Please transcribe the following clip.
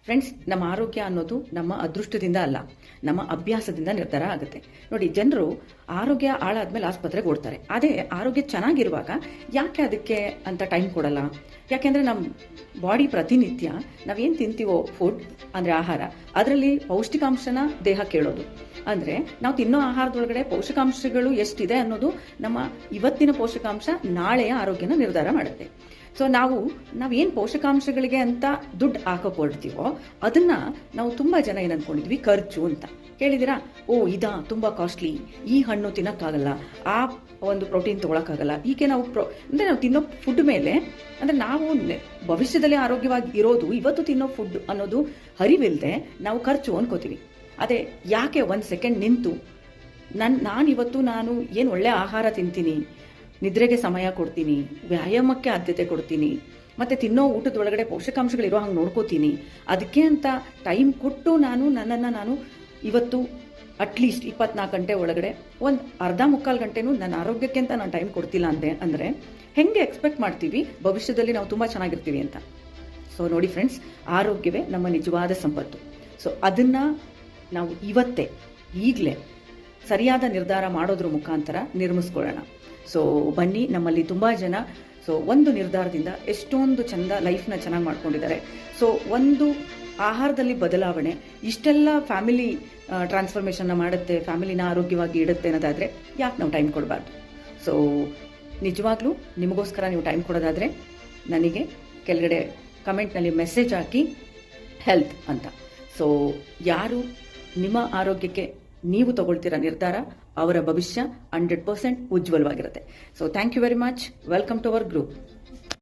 Friends, ನಮ್ಮ ಆರೋಗ್ಯ ಅನ್ನೋದು ನಮ್ಮ ಅದೃಷ್ಟದಿಂದ ಅಲ್ಲ, ನಮ್ಮ ಅಭ್ಯಾಸದಿಂದ ನಿರ್ಧಾರ ಆಗುತ್ತೆ. ನೋಡಿ, ಜನರು ಆರೋಗ್ಯ ಹಾಳಾದ್ಮೇಲೆ ಆಸ್ಪತ್ರೆಗೆ ಓಡ್ತಾರೆ. ಅದೇ ಆರೋಗ್ಯ ಚೆನ್ನಾಗಿರುವಾಗ ಯಾಕೆ ಅದಕ್ಕೆ ಅಂತ ಟೈಮ್ ಕೊಡಲ್ಲ? ಯಾಕೆಂದ್ರೆ ನಮ್ಮ ಬಾಡಿ ಪ್ರತಿನಿತ್ಯ ನಾವೇನು ತಿಂತೀವೋ ಫುಡ್ ಅಂದ್ರೆ ಆಹಾರ, ಅದರಲ್ಲಿ ಪೌಷ್ಟಿಕಾಂಶನ ದೇಹ ಕೇಳೋದು. ಅಂದ್ರೆ ನಾವು ತಿನ್ನೋ ಆಹಾರದೊಳಗಡೆ ಪೋಷಕಾಂಶಗಳು ಎಷ್ಟಿದೆ ಅನ್ನೋದು ನಮ್ಮ ಇವತ್ತಿನ ಪೋಷಕಾಂಶ ನಾಳೆಯ ಆರೋಗ್ಯನ ನಿರ್ಧಾರ ಮಾಡುತ್ತೆ. ಸೊ ನಾವೇನು ಪೋಷಕಾಂಶಗಳಿಗೆ ಅಂತ ದುಡ್ಡು ಹಾಕಕ್ ಹೊರಡ್ತೀವೋ ಅದನ್ನ ನಾವು ತುಂಬಾ ಜನ ಏನ್ ಅನ್ಕೊಂಡಿದ್ವಿ ಖರ್ಚು ಅಂತ. ಕೇಳಿದಿರಾ? ಇದಾ ತುಂಬಾ ಕಾಸ್ಟ್ಲಿ, ಈ ಹಣ್ಣು ತಿನ್ನಕ್ಕಾಗಲ್ಲ, ಆ ಒಂದು ಪ್ರೋಟೀನ್ ತಗೊಳಕ್ಕಾಗಲ್ಲ. ಹೀಗೆ ನಾವು ತಿನ್ನೋ ಫುಡ್ ಮೇಲೆ ಅಂದ್ರೆ ನಾವು ಭವಿಷ್ಯದಲ್ಲಿ ಆರೋಗ್ಯವಾಗಿ ಇರೋದು ಇವತ್ತು ತಿನ್ನೋ ಫುಡ್ ಅನ್ನೋದು ಅರಿವಿಲ್ಲದೆ ನಾವು ಖರ್ಚು ಅನ್ಕೋತೀವಿ. ಅದೇ ಯಾಕೆ ಒಂದ್ ಸೆಕೆಂಡ್ ನಿಂತು ನಾನಿವತ್ತು ಏನು ಒಳ್ಳೆ ಆಹಾರ ತಿಂತೀನಿ, ನಿದ್ರೆಗೆ ಸಮಯ ಕೊಡ್ತೀನಿ, ವ್ಯಾಯಾಮಕ್ಕೆ ಆದ್ಯತೆ ಕೊಡ್ತೀನಿ, ಮತ್ತೆ ತಿನ್ನೋ ಊಟದೊಳಗಡೆ ಪೋಷಕಾಂಶಗಳಿರೋ ಹಂಗೆ ನೋಡ್ಕೋತೀನಿ, ಅದಕ್ಕೆ ಅಂತ ಟೈಮ್ ಕೊಟ್ಟು ನಾನು ಇವತ್ತು ಅಟ್ಲೀಸ್ಟ್ 24 ಗಂಟೆ ಒಳಗಡೆ ಒಂದು ಅರ್ಧ ಮುಕ್ಕಾಲು ಗಂಟೆನೂ ನನ್ನ ಆರೋಗ್ಯಕ್ಕೆ ಅಂತ ನಾನು ಟೈಮ್ ಕೊಡ್ತಿಲ್ಲ ಅಂದ್ರೆ ಹೆಂಗೆ ಎಕ್ಸ್ಪೆಕ್ಟ್ ಮಾಡ್ತೀವಿ ಭವಿಷ್ಯದಲ್ಲಿ ನಾವು ತುಂಬಾ ಚೆನ್ನಾಗಿರ್ತೀವಿ ಅಂತ? ಸೊ ನೋಡಿ ಫ್ರೆಂಡ್ಸ್, ಆರೋಗ್ಯವೇ ನಮ್ಮ ನಿಜವಾದ ಸಂಪತ್ತು. ಸೊ ಅದನ್ನ ನಾವು ಈಗಲೇ ಸರಿಯಾದ ನಿರ್ಧಾರ ಮಾಡೋದ್ರ ಮುಖಾಂತರ ನಿರ್ಮಿಸ್ಕೊಳ್ಳೋಣ. ಸೊ ಬನ್ನಿ, ನಮ್ಮಲ್ಲಿ ತುಂಬಾ ಜನ ಒಂದು ನಿರ್ಧಾರದಿಂದ ಎಷ್ಟೊಂದು ಚಂದ ಲೈಫ್ನ ಚೆನ್ನಾಗಿ ಮಾಡ್ಕೊಂಡಿದ್ದಾರೆ. ಸೊ ಒಂದು ಆಹಾರದಲ್ಲಿ ಬದಲಾವಣೆ ಇಷ್ಟೆಲ್ಲ ಫ್ಯಾಮಿಲಿ ಟ್ರಾನ್ಸ್ಫಾರ್ಮೇಷನ್ನ ಮಾಡುತ್ತೆ, ಫ್ಯಾಮಿಲಿನ ಆರೋಗ್ಯವಾಗಿ ಇಡುತ್ತೆ ಅನ್ನೋದಾದ್ರೆ ಯಾಕೆ ನಾವು ಟೈಮ್ ಕೊಡಬಾರ್ದು? ಸೊ ನಿಜವಾಗ್ಲೂ ನಿಮಗೋಸ್ಕರ ನೀವು ಟೈಮ್ ಕೊಡೋದಾದ್ರೆ ನನಗೆ ಕೆಳಗಡೆ ಕಮೆಂಟ್ನಲ್ಲಿ ಮೆಸೇಜ್ ಹಾಕಿ ಹೆಲ್ತ್ ಅಂತ. ಸೊ ಯಾರು ನಿಮ್ಮ ಆರೋಗ್ಯಕ್ಕೆ ನೀವು ತಗೊಳ್ತಿರೋ ನಿರ್ಧಾರ, ಅವರ ಭವಿಷ್ಯ 100% ಉಜ್ವಲವಾಗಿರುತ್ತೆ. So thank you very much. Welcome to our group.